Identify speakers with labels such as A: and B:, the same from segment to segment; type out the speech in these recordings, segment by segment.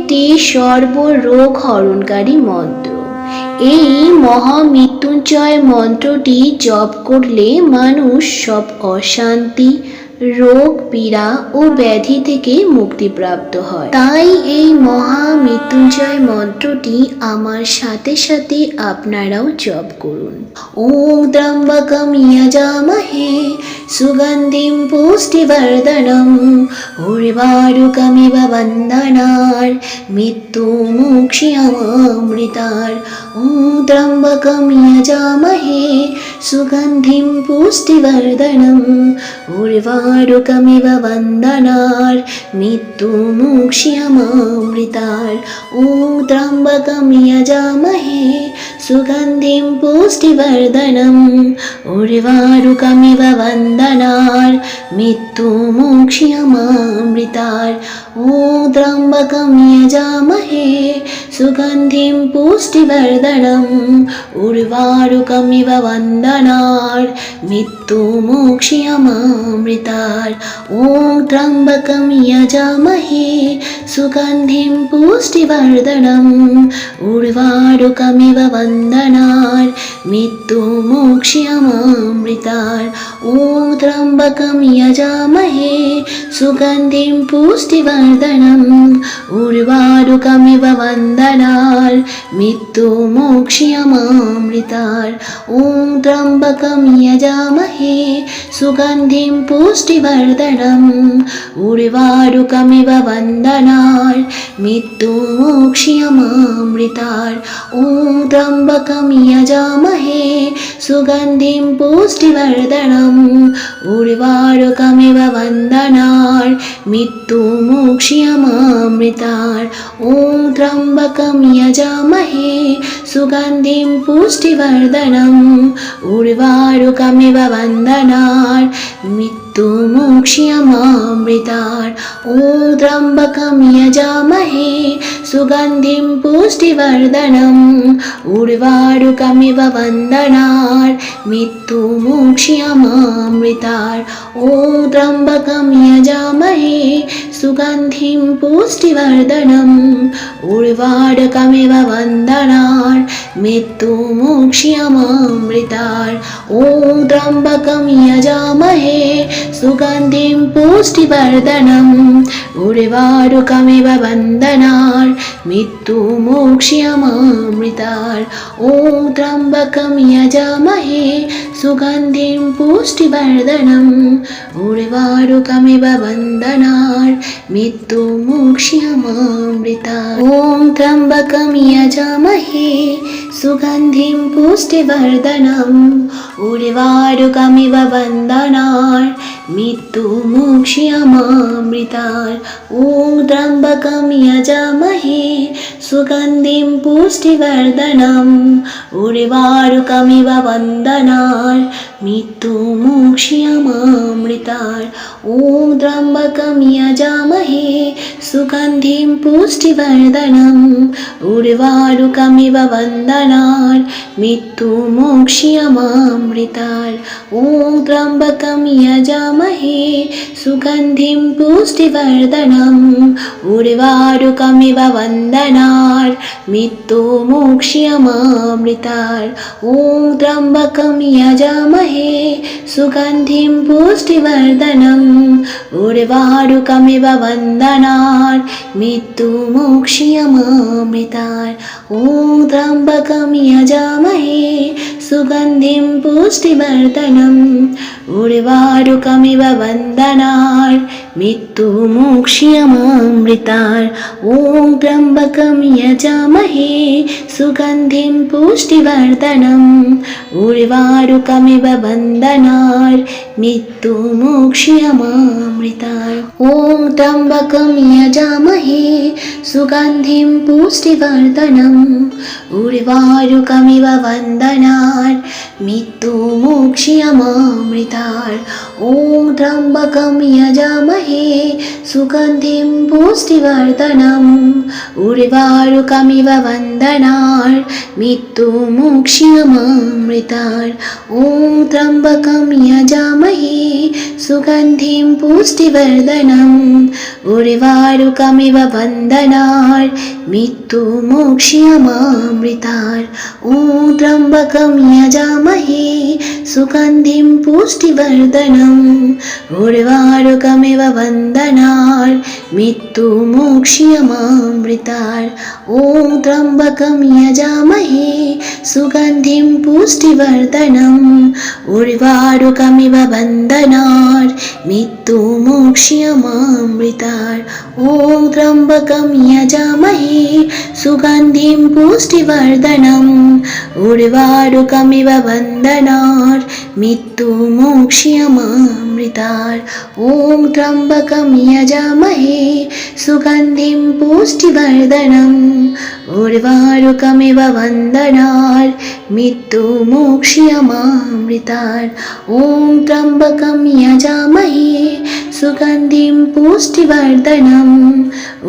A: একটি সর্বরোগ হরণকারী মন্ত্র। এই মহামৃত্যুঞ্জয় মন্ত্রটি জপ করলে মানুষ সব অশান্তি, রোগ, পীড়া ও ব্যাধি থেকে মুক্তিপ্রাপ্ত হয়। তাই এই মহামৃত্যুঞ্জয় মন্ত্রটি আমার সাথে সাথে আপনারাও জপ করুন। ওম ত্র্যম্বকম যজামহে সুগন্ধিম পুষ্টিবর্ধনম উর্বারুকমিব বন্ধনার মৃত্যুমোক্ষয়মামৃতার। ওম ত্র্যম্বকম যজামহে সুগন্ধিম পুষ্টিবর্ধনম উর্বারুকমিব বন্ধনার মৃত্যুমোক্ষয়মামৃতার। ওম ত্র্যম্বকম যজামহে সুগন্ধিম পুষ্টিবর্ধনম উর্বারুকমিব বন্ধনার মৃত্যুমোক্ষয়মামৃতার। ওম ত্র্যম্বকম যজামহে সুগন্ধিম পুষ্টিবর্ধনম উর্বারুকমিব বন্ধনার মৃত্যুমোক্ষয়মামৃতার। ওম ত্র্যম্বকম যজামহে সুগন্ধিম পুষ্টিবর্ধনম উর্বারুকমিব বন্ধনার মৃত্যুমোক্ষয়মামৃতার। ওম ত্র্যম্বকম যজামহে সুগন্ধিম পুষ্টিবর্ধনম উর্বারুকমিব বন্ধনার মৃত্যুমোক্ষয়মামৃতার। ওম ত্র্যম্বকম যজামহে সুগন্ধিম পুষ্টিবর্ধনম উর্বারুকমিব বন্ধনার মৃত্যুমোক্ষয়মামৃতার। ওম ত্র্যম্বকম যজামহে সুগন্ধিম পুষ্টিবর্ধনম উর্বারুকমিব বন্ধনার মৃত্যুমোক্ষয়মামৃতার। ওম ত্র্যম্বকম যজামহে সুগন্ধিম পুষ্টিবর্ধনম উর্বারুকমিব বন্ধনার মৃত্যুমোক্ষয়মামৃতার। ওম ত্র্যম্বকম যজামহে সুগন্ধিম পুষ্টিবর্ধনম উর্বারুকমিব বন্ধনার মৃত্যুমোক্ষয়মামৃতার। ওম ত্র্যম্বকম যজামহে সুগন্ধিম পুষ্টিবর্ধনম উর্বারুকমিব বন্ধনার মৃত্যুমোক্ষয়মামৃতার। ওম ত্র্যম্বকম যজামহে সুগন্ধিম পুষ্টিবর্ধনম উর্বারুকমিব বন্ধনার মৃত্যুমোক্ষয়মামৃতার। ওম ত্র্যম্বকম যজামহে সুগন্ধিম পুষ্টিবর্ধনম উর্বারুকমিব বন্ধনার মৃত্যুমোক্ষয়মামৃতার। ওম ত্র্যম্বকম যজামহে সুগন্ধিম পুষ্টিবর্ধনম উর্বারুকমিব বন্ধনার মৃত্যুমোক্ষয়মামৃতার। ওম ত্র্যম্বকম যজামহে সুগন্ধিম পুষ্টিবর্ধনম উর্বারুকমিব বন্ধনার মৃত্যুমোক্ষয়মামৃতার। ওম ত্র্যম্বকম যজামহে সুগন্ধিম পুষ্টিবর্ধনম উর্বারুকমিব বন্ধনার মৃত্যুমোক্ষয়মামৃতার। ওম ত্র্যম্বকম যজামহে সুগন্ধিম পুষ্টিবর্ধনম উর্বারুকমিব বন্ধনার মৃত্যুমোক্ষয়মামৃতার। ওম ত্র্যম্বকম যজামহে সুগন্ধিম পুষ্টিবর্ধনম উর্বারুকমিব বন্ধনার মৃত্যুমোক্ষয়মামৃতার। ওম ত্র্যম্বকম যজামহে সুগন্ধিম পুষ্টিবর্ধনম উর্বারুকমিব বন্ধনার মৃত্যুমোক্ষয়মামৃতার। ওম ত্র্যম্বকম যজামহে সুগন্ধিম পুষ্টিবর্ধনম উর্বারুকমিব বন্ধনার মৃত্যুমোক্ষয়মামৃতার। ওম ত্র্যম্বকম যজামহে সুগন্ধিম পুষ্টিবর্ধনম উর্বারুকমিব বন্ধনার মৃত্যুমোক্ষয়মামৃতার। ওম ত্র্যম্বকম যজামহে यजामहे सुगन्धिं पुष्टिवर्धनम् उर्वारुकमिव वन्दनात् मृत्युमोक्ष्यमामृतात् ॐ त्र्यम्बकं यजामहे सुगन्धिं पुष्टिवर्धनम् उर्वारुकमिव वन्दनात् मृत्युमोक्ष्यमामृतात् ॐ त्र्यम्बकं यजामहे सुगन्धिं पुष्टिवर्धनम् उर्वारुकमिव वन्दनात् मृत्युमोक्ष्यमामृतात् ॐ त्र्यम्बकं यजामहे सुगन्धिं पुष्टिवर्धनम् उर्वारुकमिव वन्दनात् मृत्युमोक्ष्यमामृतात् ॐ त्र्यम्बकं यजामहे सुगन्धिं पुष्टिवर्धनम् उर्वारुकमिव वन्दनात् मृत्युमोक्ष्यमामृतात् ॐ त्र्यम्बकं यजामहे सुगन्धिं पुष्टिवर्धनम् उर्वारुकमिव वन्दनात् मृत्युमोक्ष्यमामृतात् ॐ त्र्यम्बकं यजामहे सुगन्धिं पुष्टिवर्धनम्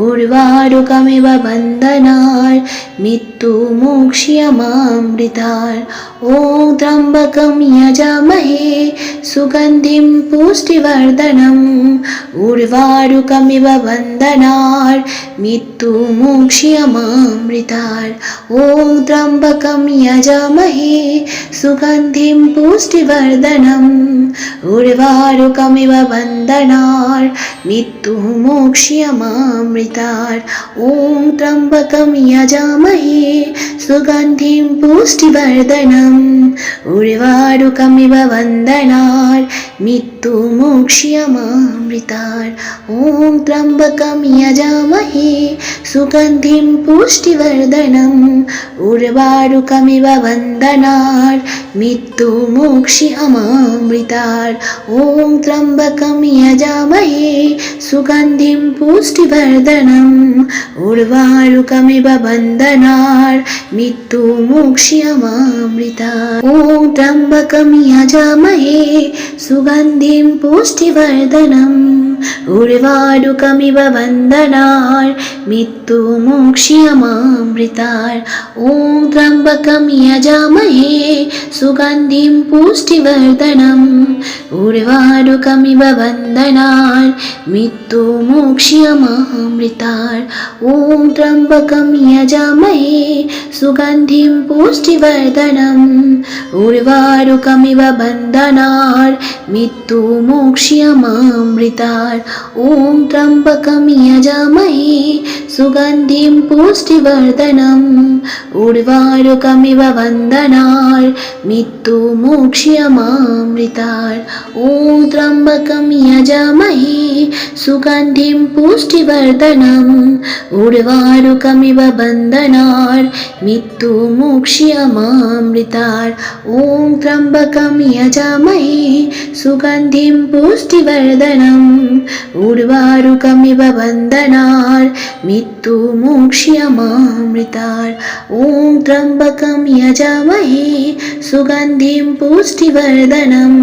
A: उर्वारुकमिव वन्दनात् मृत्युमोक्ष्यमामृतात् ॐ त्र्यम्बकं यजामहे सुगन्धिं पुष्टिवर्धनम् उर्वारुकमिव वन्दनात् मृत्युमोक्ष्यमामृतात् ॐ त्र्यम्बकं यजामहे सुगन्धिं पुष्टिवर्धनम् उर्वारुकमिव वन्दनात् मृत्युमोक्ष्यमामृतात् ॐ त्र्यम्बकं यजामहे सुगन्धिं पुष्टिवर्धनम् उर्वारुकमिव वन्दनात् मृत्युमोक्ष्यमामृतात् ॐ त्र्यम्बकं यजामहे सुगन्धिं पुष्टिवर्धनम् उर्वारुकमिव वन्दनात् मृत्युमोक्ष्यमामृतात् ॐ त्र्यम्बकं यजामहे सुगन्धिं पुष्टिवर्धनम् उर्वारुकमिव वन्दनात् मृत्युमोक्ष्यमामृतात् ॐ त्र्यम्बकं यजामहे सुगन्धिं पुष्टिवर्धनम् उर्वारुकमिव वन्दनात् मृत्युमोक्ष्यमामृतात् ॐ त्र्यम्बकं यजामहे सुगन्धिं पुष्टिवर्धनम् उर्वारुकमिव वन्दनात् मृत्युमोक्ष्यमामृतात् ॐ त्र्यम्बकं यजामहे सुगन्धिं पुष्टिवर्धनम् उर्वारुकमिव वन्दनात् मृत्युमोक्ष्यमामृतात् ॐ त्र्यम्बकं यजामहे सुगन्धिं पुष्टिवर्धनम् उर्वारुकमिव वन्दनात् मृत्युमोक्ष्यमामृतात् ॐ त्र्यम्बकं यजामहे सुगन्धिं पुष्टिवर्धनम् उर्वारुकमिव वन्दनात् मृत्युमोक्ष्यमामृतात् ॐ त्र्यम्बकं यजामहे सुगन्धिं पुष्टिवर्धनम् उर्वारुकमिव वन्दनात् मृत्युमोक्ष्यमामृतात् ॐ त्र्यम्बकं यजामहे सुगन्धिं पुष्टिवर्धनम्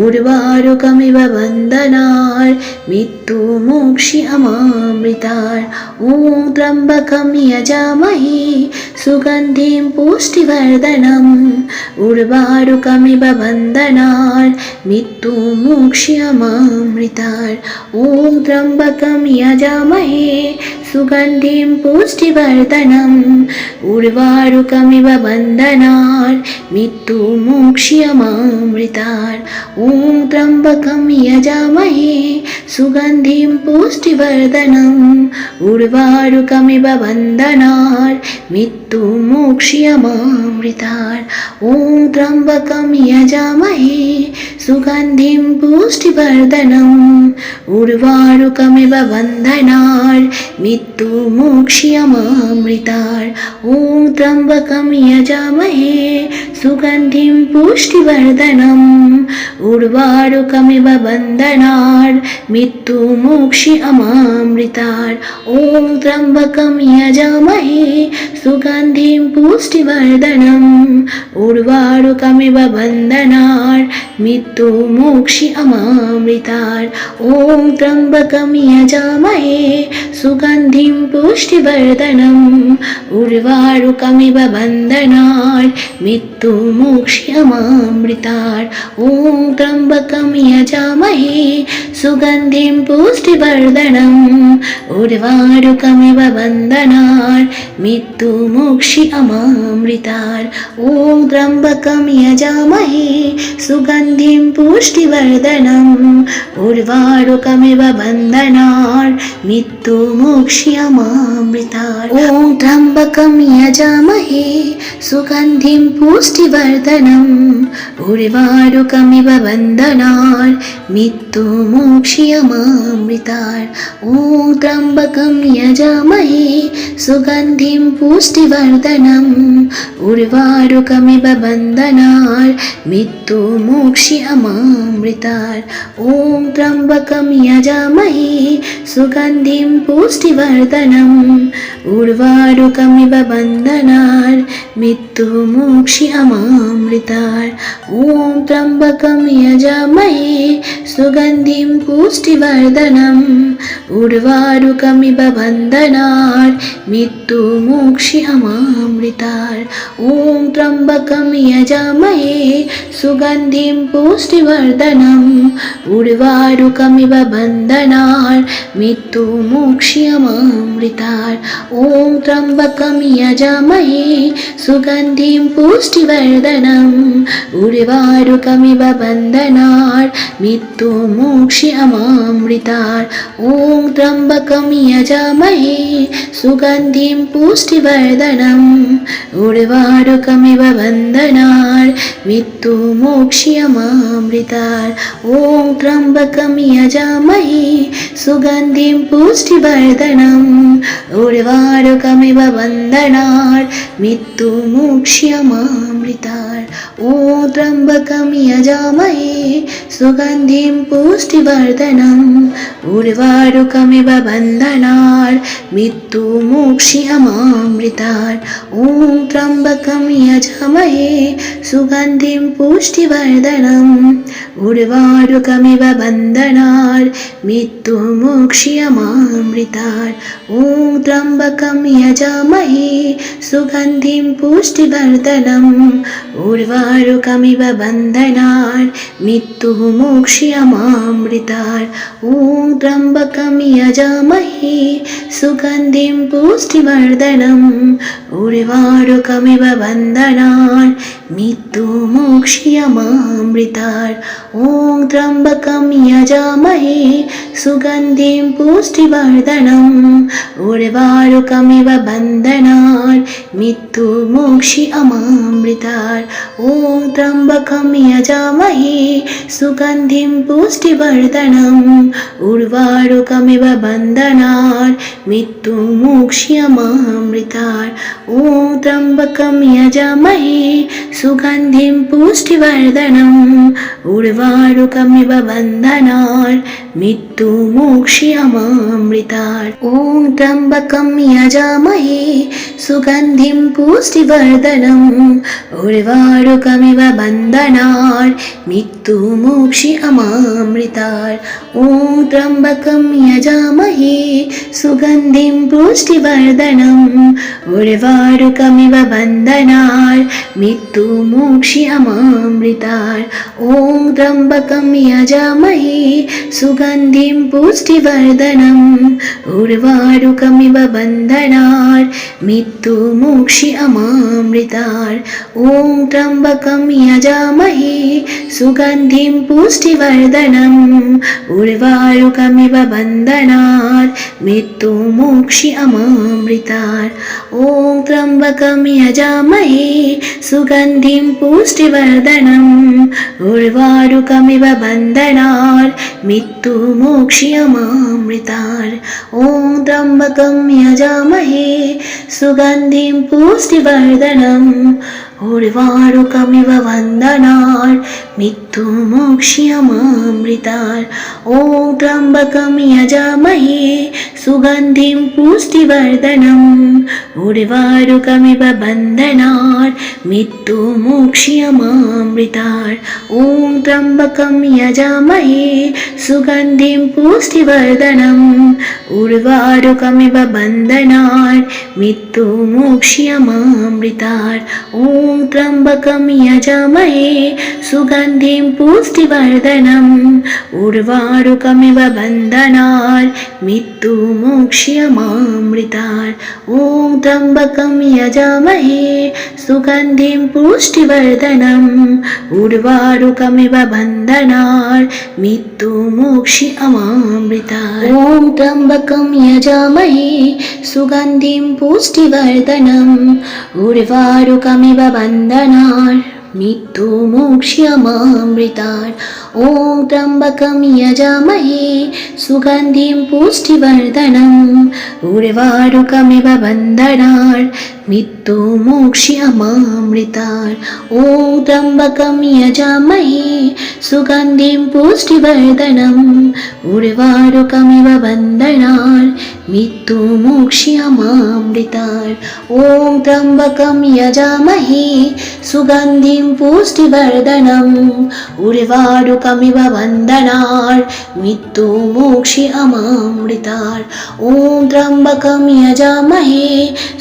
A: उर्वारुकमिव वन्दनात् मृत्युमोक्ष्यमामृतात् ॐ त्र्यम्बकं यजामहे सुगन्धिं पुष्टिवर्धनम् उर्वारुकमिव वन्दनात् मृत्युमोक्ष्यमामृतात् ॐ त्र्यम्बकं यजामहे सुगन्धिं पुष्टिवर्धनम् उर्वारुकमिव वन्दनात् मृत्युमोक्ष्यमामृतात् ॐ त्र्यम्बकं यजामहे सुगन्धिं पुष्टिवर्धनम् उर्वारुकमिव वन्दनात् मृत्युमोक्ष्यमामृतात् ॐ त्र्यम्बकं यजामहे सुगन्धिं पुष्टिवर्धनम् उर्वारुकमिव वन्दनात् मृत्युमोक्ष्यमामृतात् ॐ त्र्यम्बकं यजामहे सुगन्धिं पुष्टिवर्धनम् उर्वारुकमिव वन्दनात् मृत्युमोक्ष्यमामृतात् ॐ त्र्यम्बकं यजामहे सुगन्धिं सुगन्धिं पुष्टिवर्धनम् उर्वारुकमिव बन्धनात् मृत्युमोक्षि अमामृतात् ॐ त्र्यम्बकं यजामहे सुगन्धिं पुष्टिवर्धनम् उर्वारुकमिव बन्धनात् मृत्युमोक्षि अमामृतात् ॐ त्र्यम्बकं यजामहे सुगन्धिं पुष्टिवर्धनम् उर्वारुकमिव बन्धनात् मृत्युमोक्षि अमामृतात् ॐ त्र्यम्बकं यजामहे सुगन्धिं पुष्टिवर्धनम् उर्वारुकमिव बन्धनात् मृत्युमोक्षि अमामृतात् ॐ त्र्यम्बकं यजामहे सुगन्धिं पुष्टिवर्धनम् उर्वारुकमिव बन्धनात् मृत्युमोक्षि अमामृतात् ॐ त्र्यम्बकं यजामहे सुगन्धिं पुष्टिवर्धनम् उर्वारुकमिव बन्धनात् मृत्युमोक्षि अमामृतात् ॐ त्र्यम्बकं यजामहे सुगन्धिं पुष्टिवर्धनम् उर्वारुकमिव बन्धनात् मृत्युमोक्षि अमामृतात् ॐ त्र्यम्बकं यजामहे सुगन्धिं पुष्टिवर्धनम् उर्वारुकमिव बन्धनात् मृत्युमोक्षि अमामृतात् ॐ त्र्यम्बकं यजामहे सुगन्धिं पुष्टिवर्धनम् उर्वारुकमिव बन्धनात् मृत्युमोक्षि अमामृतात् ॐ त्र्यम्बकं यजामहे सुगन्धिं पुष्टिवर्धनम् उर्वारुकमिव बन्धनात् मृत्युमोक्षि अमामृतात् ॐ त्र्यम्बकं यजामहे सुगन्धिं पुष्टिवर्धनम् उर्वारुकमिव बन्धनात् मृत्युमोक्षि अमामृतात् ॐ त्र्यम्बकं यजामहे सुगन्धिं पुष्टिवर्धनम् उर्वारुकमिव बन्धनात् मृत्युमोक्षि अमामृतात् ॐ त्र्यम्बकं यजामहे सुगन्धिं पुष्टिवर्धनम् उर्वारुकमिव बन्धनात् मृत्युमोक्षि अमामृतात् ॐ त्र्यम्बकं यजामहे सुगन्धिं पुष्टिवर्धनम् उर्वारुकमिव बन्धनात् मृत्युमोक्षि अमामृतात् ॐ त्र्यम्बकं यजामहे सुगन्धिं पुष्टिवर्धनम् उर्वारुकमिव बन्धनात् मृत्युमोक्षि अमामृतात् ॐ त्र्यम्बकं यजामहे सुगन्धिं पुष्टिवर्धनम् उर्वारुकमिव बन्धनात् मृत्युमोक्षि अमामृतात् ॐ त्र्यम्बकं यजामहे सुगन्धिं पुष्टिवर्धनम् उर्वारुकमिव बन्धनात् मृत्युमोक्षि अमामृतात् ॐ त्र्यम्बकं यजामहे सुगन्धिं पुष्टिवर्धनम् उर्वारुकमिव बन्धनात् मृत्युमोक्षि अमामृतात् ॐ त्र्यम्बकं यजामहे सुगन्धिं पुष्टिवर्धनम् उर्वारुकमिव बन्धनात् मृत्युमोक्षि अमामृतात् ॐ त्र्यम्बकं यजामहे सुगन्धिं पुष्टिवर्धनम् उर्वारुकमिव बन्धनात् मृत्युमोक्षि अमामृतात् ॐ त्र्यम्बकं यजामहे सुगन्धिं पुष्टिवर्धनम् उर्वारुकमिव बन्धनात् मृत्युमोक्षि अमामृतात् ॐ त्र्यम्बकं यजामहे सुगन्धिं पुष्टिवर्धनम् उर्वारुकमिव बन्धनात् मृत्युमोक्षि अमामृतात् ॐ त्र्यम्बकं यजामहे सुगन्धिं पुष्टिवर्धनम् उर्वारुकमिव बन्धनात् मृत्युमोक्षि अमामृतात् ॐ त्र्यम्बकं यजामहे सुगन्धिं पुष्टिवर्धनम् उर्वारुकमिव बन्धनात् मृत्युमोक्षि अमामृतात् ॐ त्र्यम्बकं यजामहे सुगन्धिं पुष्टिवर्धनम् उर्वारुकमिव वन्दनात् मृत्युमोक्ष्यमामृतात् ॐ त्र्यम्बकं यजामहे सुगन्धिं पुष्टिवर्धनम् उर्वारुकमिव वन्दनात् मृत्युमोक्ष्यमामृतात् ॐ त्र्यम्बकं यजामहे सुगन्धिं पुष्टिवर्धनम् उर्वारुकमिव वन्दनात् मृत्युमोक्ष्यमामृतात् ॐ त्र्यम्बकं यजामहे सुगन्धिं पुष्टिवर्धनम् उर्वारुकमिव वन्दनात् मृत्युमोक्ष्यमामृतात् ॐ त्र्यम्बकं यजामहे सुगन्धिं पुष्टिवर्धनम् उर्वारुकमिव वन्दनात् मृत्युमोक्ष्यमामृतात् ॐ त्र्यम्बकं यजामहे सुगन्धिं पुष्टिवर्धनम् उर्वारुकमिव वन्दनात् मृत्युमोक्ष्यमामृतात् ॐ त्र्यम्बकं यजामहे सुगन्धिं पुष्टिवर्धनम् उर्वारुकमिव वन्दनात् मृत्युमोक्ष्यमामृतात् ॐ त्र्यम्बकं यजामहे सुगन्धिं पुष्टिवर्धनम् उर्वारुकमिव वन्दनात् मृत्युमोक्ष्यमामृतात् ॐ त्र्यम्बकं यजामहे सुगन्धिं पुष्टिवर्धनम् उर्वारुकमिव वन्दनात् मृत्युमोक्ष्यमामृतात् ॐ त्र्यम्बकं यजामहे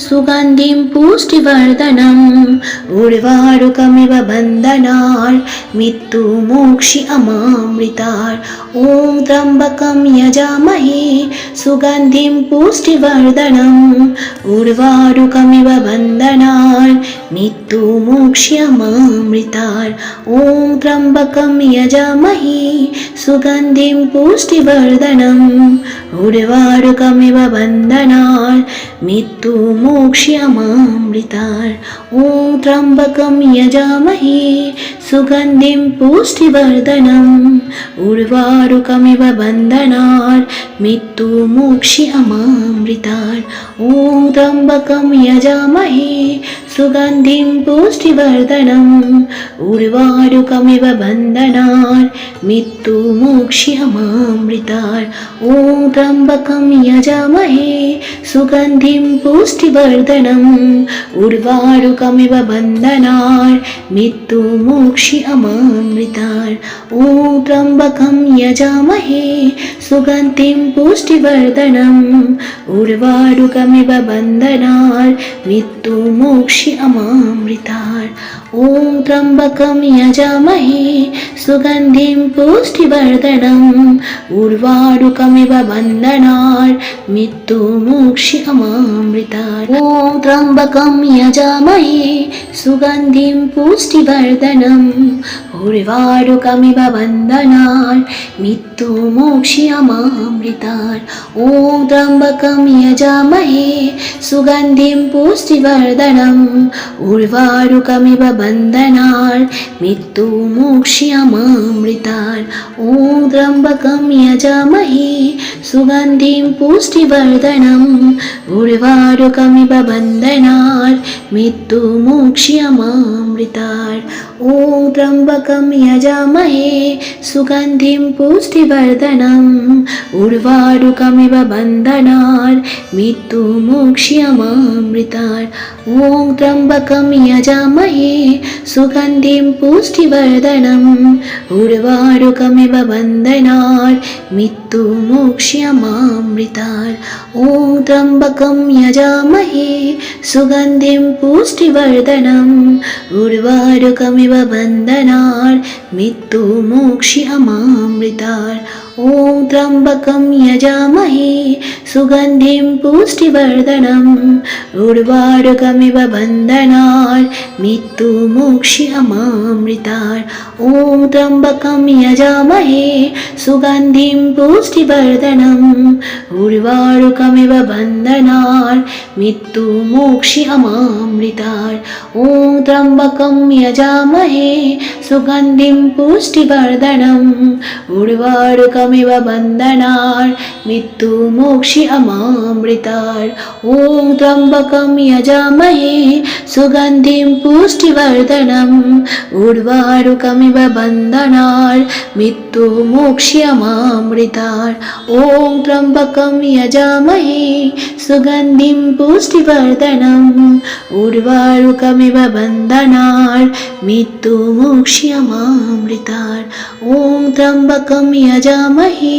A: सुगन्धिं पुष्टिवर्धनम् उर्वारुकमिव वन्दनात् मृत्युमोक्ष्यमामृतात् ॐ त्र्यम्बकं यजामहे सुगन्धिं पुष्टिवर्धनम् उर्वारुकमिव वन्दनात् मृत्युमोक्ष्यमामृतात् ॐ त्र्यम्बकं यजामहे सुगन्धिं पुष्टिवर्धनम् उर्वारुकमिव वन्दनात् मृत्युमोक्ष्यमामृतात् ॐ त्र्यम्बकं यजामहे सुगन्धिं पुष्टिवर्धनम् उर्वारुकमिव वन्दनात् मृत्युमोक्ष्यमामृतात् ॐ त्र्यम्बकं यजामहे सुगन्धिं पुष्टिवर्धनम् उर्वारुकमिव वन्दनात् मृत्युमोक्ष्यमामृतात् ॐ त्र्यम्बकं यजामहे सुगन्धिं पुष्टिवर्धनम् उर्वारुकमिव वन्दनात् मृत्युमोक्ष्यमामृतात् ॐ त्र्यम्बकं यजामहे सुगन्धिं पुष्टिवर्धनम् उर्वारुकमिव वन्दनात् मृत्युमोक्ष्यमामृतात् ॐ त्र्यम्बकं यजामहे सुगन्धिं पुष्टिवर्धनम् उर्वारुकमिव वन्दनात् मृत्युमोक्ष्यमामृतात् ॐ त्र्यम्बकं यजामहे सुगन्धिं पुष्टिवर्धनम् उर्वारुकमिव वन्दनात् मृत्युमोक्ष्यमामृतात् ॐ त्र्यम्बकं यजामहे सुगन्धिं पुष्टिवर्धनम् उर्वारुकमिव वन्दनात् मृत्युमोक्ष्यमामृतात् ॐ त्र्यम्बकं यजामहे सुगन्धिं पुष्टिवर्धनम् उर्वारुकमिव वन्दनात् मृत्युमोक्ष्यमामृतात् ॐ त्र्यम्बकं यजामहे सुगन्धिं पुष्टिवर्धनम् उर्वारुकमिव वन्दनात् मृत्युमोक्ष्यमामृतात् ॐ त्र्यम्बकं यजामहे सुगन्धिं पुष्टिवर्धनम् उर्वारुकमिव वन्दनात् मृत्युमोक्ष्यमामृतात् ॐ त्र्यम्बकं यजामहे सुगन्धिं पुष्टिवर्धनम् उर्वारुकमिव वन्दनात् मृत्युमोक्ष्यमामृतात् ॐ त्र्यम्बकं यजामहे सुगन्धिं पुष्टिवर्धनम् उर्वारुकमिव वन्दनात् मृत्युमोक्ष्यमामृतात् ॐ त्र्यम्बकं यजामहे सुगन्धिं पुष्टिवर्धनम् उर्वारुकमिव वन्दनात् मृत्युमोक्ष्यमामृतात् ॐ त्र्यम्बकं यजामहे सुगन्धिं पुष्टिवर्धनम् उर्वारुकमिव উর্বারুকমিব বন্দনার মৃত্যু মোক্ষি অমামৃতার। ওং ত্র্যম্বকম যজামহে সুগন্ধিম পুষ্টিবর্ধনম উর্বারুকমিব বন্দনার মৃত্যু মোক্ষি অমামৃতার। ওং ত্র্যম্বকম যজামহে সুগন্ধিম পুষ্টিবর্ধনম উর্বারুকমিব বন্দনার মৃত্যু মোক্ষি অমামৃতার। ওং ত্র্যম্বকম যজামহে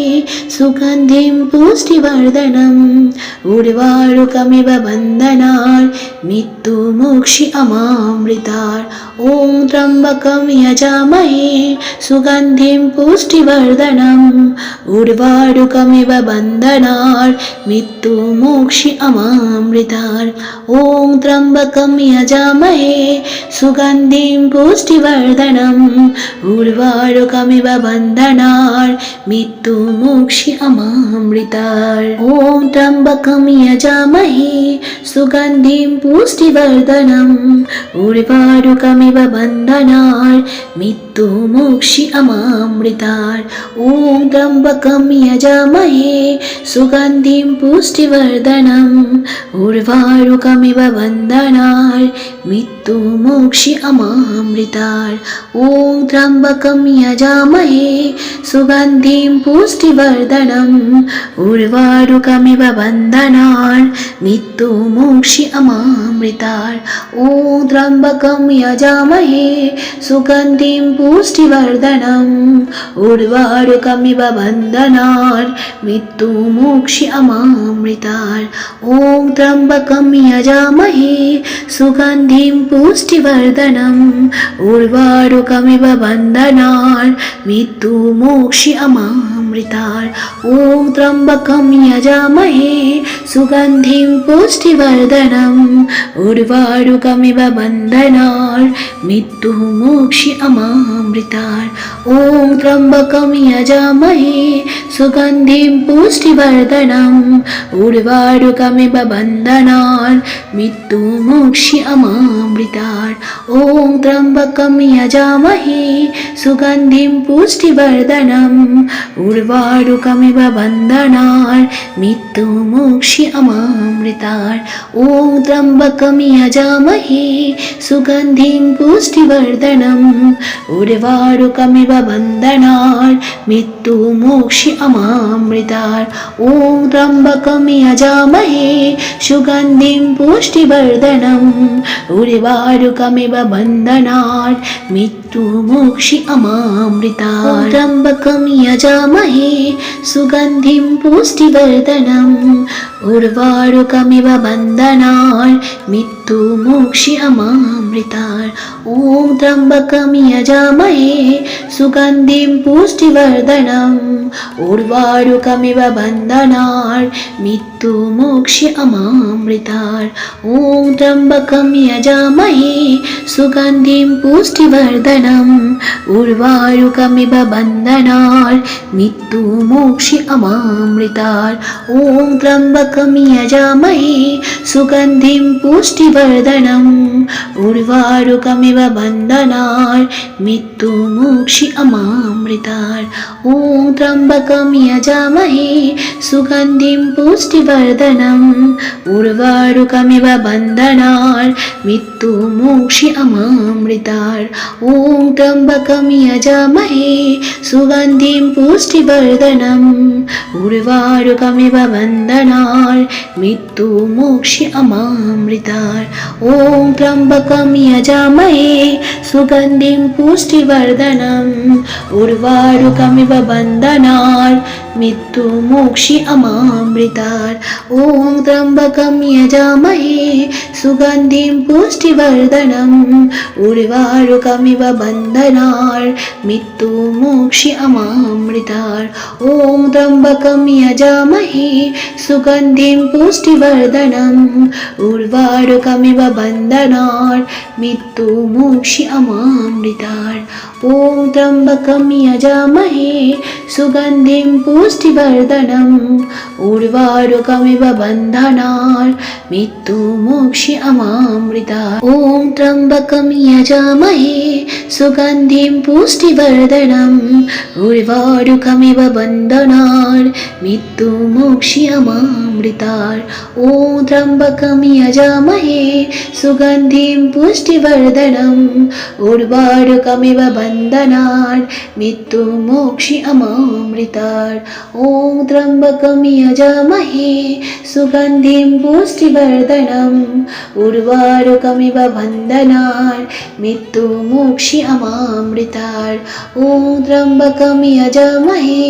A: সুগন্ধিম পুষ্টিবর্ধনম উর্বারুকমিব বন্দনার মৃত্যু মোক্ষি অমামৃতার। ওং ত্র্যম্বকম যজামহে সুগন্ধিম পুষ্টিবর্ধনম উর্বারুকমিব বন্দনার মৃত্যু মোক্ষি অমামৃতার। ওং ত্র্যম্বকম যজামহে সুগন্ধিম পুষ্টিবর্ধনম উর্বারুকমিব বন্দনার মৃত্যু মোক্ষি অমামৃতার। ওং ত্র্যম্বকম যজামহে সুগন্ধিম পুষ্টিবর্ধনম উর্বারুকমিব বন্দনার মৃত্যু মোক্ষি অমামৃতার। ওং ত্র্যম্বকম যজামহে সুগন্ধিম পুষ্টিবর্ধনম উর্বারুকমিব বন্দনার মৃত্যু মোক্ষি অমামৃতার। ওং ত্র্যম্বকম যজামহে সুগন্ধিম পুষ্টিবর্ধনম উর্বারুকমিব বন্দনার মৃত্যু মোক্ষি অমামৃতার। ওং ত্র্যম্বকম যজামহে সুগন্ধিম পুষ্টিবর্ধনম উর্বারুকমিব বন্দনার মৃত্যু মোক্ষি অমামৃতার। ওং ত্র্যম্বকম যজামহে সুগন্ধিম পুষ্টিবর্ধনম উর্বারুকমিব বন্দনার মৃত্যু মোক্ষি অমামৃতার। ওং ত্র্যম্বকম যজামহে সুগন্ধিম পুষ্টিবর্ধনম উর্বারুকমিব বন্দনার মৃত্যু মোক্ষি অমামৃতার। ওং ত্র্যম্বকম যজামহে সুগন্ধিম পুষ্টিবর্ধনম উর্বারুকমিব বন্দনার মৃত্যু মোক্ষি অমামৃতার। ওং ত্র্যম্বকম যজামহে সুগন্ধিম পুষ্টিবর্ধনম উর্বারুকমিব বন্দনার মৃত্যু মোক্ষি অমামৃতার। ওং ত্র্যম্বকম যজামহে সুগন্ধিম পুষ্টিবর্ধনম উর্বারুকমিব বন্দনার মৃত্যু মোক্ষি অমামৃতার। ওং ত্র্যম্বকম যজামহে সুগন্ধিম পুষ্টিবর্ধনম উর্বারুকমিব বন্দনার মৃত্যু মোক্ষি অমামৃতার। ত্র্যম্বকম যজামহে সুগন্ধিম পুষ্টিবর্ধনম উর্বারুকমিব বন্দনার মৃত্যু মোক্ষি অমামৃতার। ওং ত্র্যম্বকম যজামহে সুগন্ধিম পুষ্টিবর্ধনম উর্বারুকমিব বন্দনার মৃত্যু মোক্ষি অমামৃতার। ওং ত্র্যম্বকম যজামহে সুগন্ধিম পুষ্টিবর্ধনম উর্বারুকমিব বন্দনার মৃত্যু মোক্ষি অমামৃতার। ওং ত্র্যম্বকম যজামহে সুগন্ধিম পুষ্টিবর্ধনম উর্বারুকমিব বন্দনার মৃত্যু মোক্ষি অমামৃতার। ওং ত্র্যম্বকম যজামহে সুগন্ধিম পুষ্টিবর্ধনম উর্বারুকমিব বন্দনার মৃত্যু মোক্ষি অমামৃতার। ওং ত্র্যম্বকম যজামহে সুগন্ধিম পুষ্টিবর্ধনম উর্বারুকমিব বন্দনার মৃত্যু মোক্ষি অমামৃতার। ওং ত্র্যম্বকম যজামহে সুগন্ধিম পুষ্টিবর্ধনম উর্বারুকমিব বন্দনার মৃত্যু মোক্ষি অমামৃতার। ওং ত্র্যম্বকম যজামহে সুগন্ধিম পুষ্টিবর্ধনম উর্বারুকমিব বন্দনার মৃত্যু মোক্ষি অমামৃতার। ওং ত্র্যম্বকম যজামহে সুগন্ধিম পুষ্টিবর্ধনম উর্বারুকমিব বন্দনার মৃত্যু মোক্ষি অমামৃতার। ওং ত্র্যম্বকম যজামহে সুগন্ধিম पुष्टिवर्धनम् उर्वारुकमिव बन्धनात् मृत्युमोक्ष्यमामृतात् ॐ त्र्यम्बकं यजामहे सुगन्धिं पुष्टिवर्धनम् उर्वारुकमिव बन्धनात् मृत्युमोक्ष्यमामृतात् ॐ त्र्यम्बकं यजामहे सुगन्धिं पुष्टिवर्धनम् उर्वारुकमिव बन्धनात् मृत्युमोक्ष्यमामृतात् ॐ त्र्यम्बकं यजामहे सुगन्धिं पुष्टिवर्धनम् उर्वारुकमिव बन्धनात् मृत्युमोक्ष्यमामृतात् ॐ त्र्यम्बकं यजामहे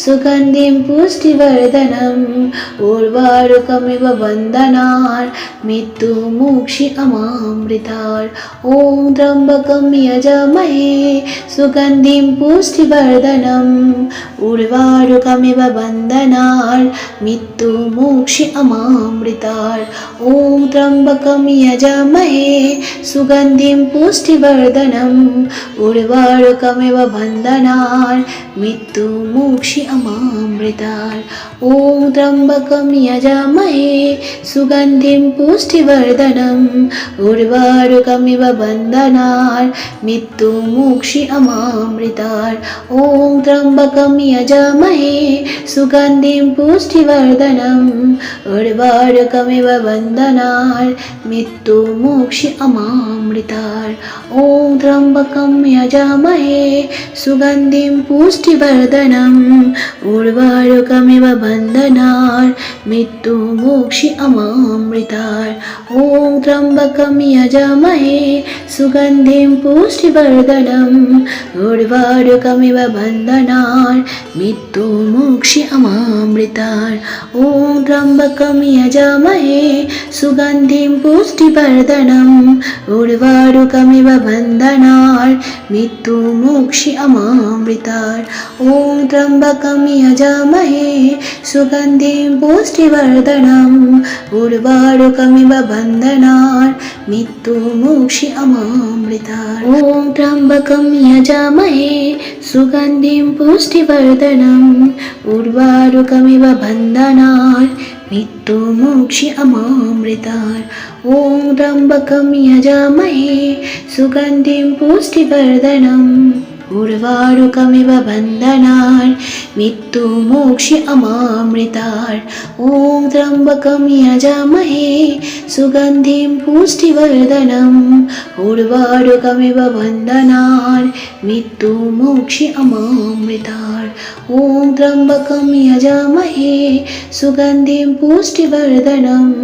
A: सुगन्धिं पुष्टिवर्धनम् उर्वारुकमिव बन्धनात् मृत्युमोक्ष्यमामृतात् ॐ त्र्यम्बकं यजामहे सुगन्धिं पुष्टिवर्धनम् उर्वारुकमिव बन्धनात् मृत्युमोक्ष्यमामृतात् ॐ त्र्यम्बकं यजामहे सुगन्धिं पुष्टिवर्धनम् उर्वारुकमिव बन्धनात् मृत्युमोक्ष्यमामृतात् ॐ त्र्यम्बकं यजामहे सुगन्धिं पुष्टिवर्धनम् उर्वारुकमिव बन्धनात् मृत्युमोक्ष्यमामृतात् ॐ त्र्यम्बकं यजामहे सुगन्धिं पुष्टिवर्धनम् उर्वारुकमिव बन्धनात् मृत्युमोक्ष्यमामृतात् ॐ त्र्यम्बकं यजामहे सुगन्धिं पुष्टिवर्धनम् उर्वारुकमिव बन्धनात् मृत्युमोक्ष्यमामृतात् ॐ त्र्यम्बकं यजामहे सुगन्धिं पुष्टिवर्धनम् उर्वारुकमिव बन्धनात् मृत्युमोक्ष्यमामृतात् ॐ त्र्यम्बकं यजामहे सुगन्धिं पुष्टिवर्धनम् उर्वारुकमिव बन्धनात् मृत्युमोक्ष्यमामृतात् ॐ त्र्यम्बकं यजामहे सुगन्धिं पुष्टिवर्धनम् उर्वारुकमिव बन्धनात् मृत्युमोक्ष्यमामृतात् ॐ त्र्यम्बकं यजामहे सुगन्धिं पुष्टिवर्धनम् उर्वारुकमिव बन्धनात् मृत्युमोक्ष्यमामृतात् ॐ त्र्यम्बकं यजामहे सुगन्धिं पुष्टिवर्धनम् उर्वारुकमिव बन्धनात् मृत्युमोक्ष्यमामृतात् ॐ त्र्यम्बकं यजामहे सुगन्धिं पुष्टिवर्धनम् उर्वारुकमिव बन्धनात् मृत्युमोक्ष्यमामृतात् ॐ त्र्यम्बकं यजामहे सुगन्धिं पुष्टिवर्धनम्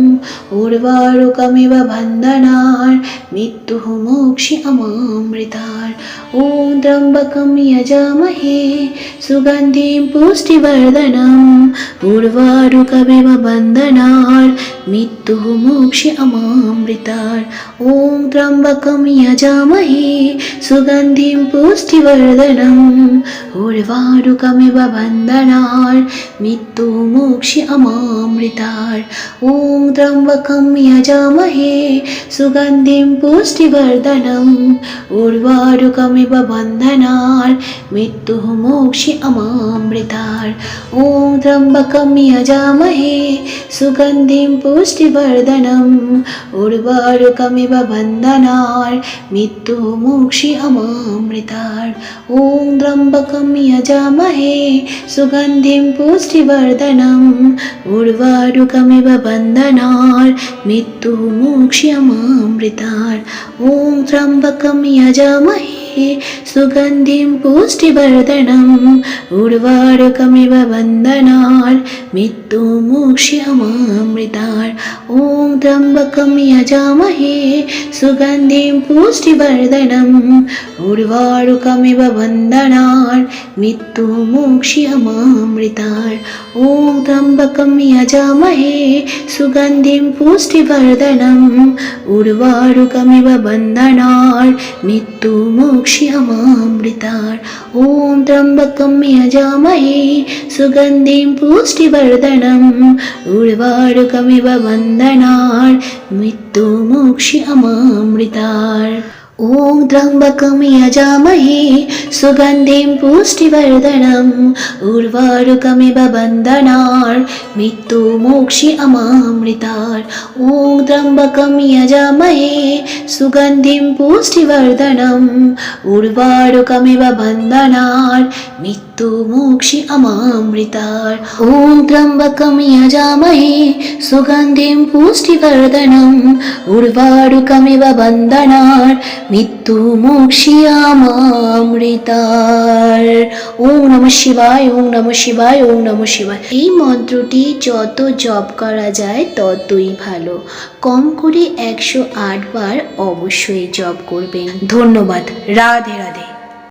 A: उर्वारुकमिव बन्धनात् मृत्युमोक्ष्यमामृतात् ॐ त्र्यम्बकं यजामहे सुगन्धिं पुष्टिवर्धनम् उर्वारुकमिव बन्धनात् मृत्युमोक्ष्यमामृतात् ॐ त्र्यम्बकं यजामहे सुगन्धिं पुष्टिवर्धनम् उर्वारुकमिव बन्धनात् मृत्युमोक्ष्यमामृतात् ॐ त्र्यम्बकं यजामहे सुगन्धिं पुष्टिवर्धनम् उर्वारुकमिव बन्धनात् मृत्युमोक्ष्यमामृतात् ॐ त्र्यम्बकं यजामहे सुगन्धिं पुष्टिवर्धनम् उर्वारुकमिव बन्धनात् मृत्युमोक्ष्यमामृतात् ॐ त्र्यम्बकं यजामहे सुगन्धिं पुष्टिवर्धनम् उर्वारुकमिव बन्धनात् मृत्युमोक्ष्यमामृतात् ॐ त्र्यम्बकं यजामहे सुगन्धिं पुष्टिवर्धनम् उर्वारुकमिव बन्धनात् मृत्युमोक्ष्यमामृतात् ॐ त्र्यम्बकं यजामहे सुगन्धिं पुष्टिवर्धनम् उर्वारुकमिव बन्धनात् मृत्युमोक्ष्यमामृतात् ॐ त्र्यम्बकं यजामहे सुगन्धिं पुष्टिवर्धनम् उर्वारुकमिव बन्धनात् मृत्युमोक्ष्यमामृतात् ॐ त्र्यम्बकं यजामहे सुगन्धिं पुष्टिवर्धनम् उर्वारुकमिव बन्धनात् मृत्युमोक्ष्यमामृतात् ॐ त्र्यम्बकं यजामहे सुगन्धिं पुष्टिवर्धनम् उर्वारुकमिव बन्धनात् मृत्युमोक्षीयमामृतात् ॐ त्र्यम्बकं यजामहे सुगन्धिं पुष्टिवर्धनम् उर्वारुकमिव बन्धनात् मृत्युमोक्षीयमामृतात् ॐ त्र्यम्बकं यजामहे सुगन्धिं पुष्टिवर्धनम् उर्वारुकमिव बन्धनात् মৃত্যুমোক্ষীয়মামৃতার। ওম নমঃ শিবায়, ওম নমঃ শিবায়, ওম নমঃ শিবায়। এই মন্ত্রটি যত জপ করা যায় ততই ভালো। কম করে 108 বার অবশ্যই জপ করবেন। ধন্যবাদ। রাধে রাধে।